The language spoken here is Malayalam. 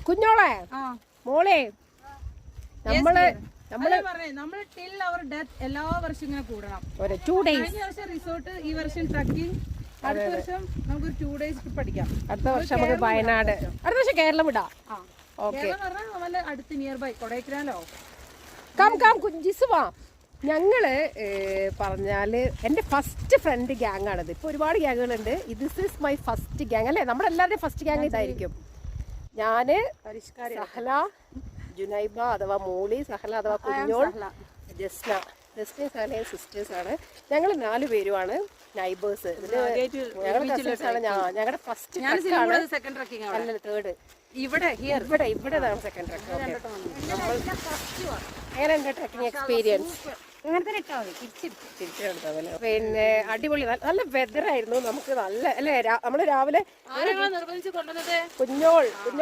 കുഞ്ഞോളെ മോളെ നമ്മള് ടിൽ അവർ ഡെത്ത് എല്ലാ വർഷം ഇങ്ങനെ കൂടണം. ഒരു 2 days. കഴിഞ്ഞ വർഷം റിസോർട്ട്, ഈ വർഷം ട്രക്കിംഗ്, അടുത്ത വർഷം നമുക്കൊരു 2 days ട്രിപ്പ് അടിക്കാം. അടുത്ത വർഷം നമുക്ക് വയനാട്, അടുത്ത വർഷം കേരളം വിടാം. കേരളം പറഞ്ഞാൽ നമ്മള് അടുത്ത് നിയർ ബൈ കൊടൈക്കനാലോ. ജിസുവാ, ഞങ്ങള് പറഞ്ഞാല് എന്റെ ഫസ്റ്റ് ഫ്രണ്ട് ഗ്യാങ് ആണിത്. ഇപ്പൊ ഒരുപാട് ഗ്യാങ്ങുകളുണ്ട്. This is my first gang അല്ലേ? നമ്മളെല്ലാവരുടെയും ഫസ്റ്റ് ഗ്യാങ് ഇതായിരിക്കും. ഞാന്, സഹല, ജുനൈബ അഥവാ മോളി, സഹല അഥവാ കുഞ്ഞോൾ, ജസ്നയും സഹലയും സിസ്റ്റേഴ്സ് ആണ്. ഞങ്ങൾ 4 പേരുമാണ് നൈബേഴ്സ്. ഞങ്ങളുടെ കസിൻസ് ആണ്. ഞങ്ങളുടെ ഫസ്റ്റ് അല്ല തേർഡ് ഇവിടെ സെക്കൻഡ് ട്രക്ക്. എങ്ങനെയുണ്ട് ട്രക്കിംഗ് എക്സ്പീരിയൻസ്? തിരിച്ചെടുത്തതല്ലേ. പിന്നെ അടിപൊളി, നല്ല വെതർ ആയിരുന്നു. നമുക്ക് നല്ല അല്ലേ? നമ്മള് രാവിലെ കുഞ്ഞോൾ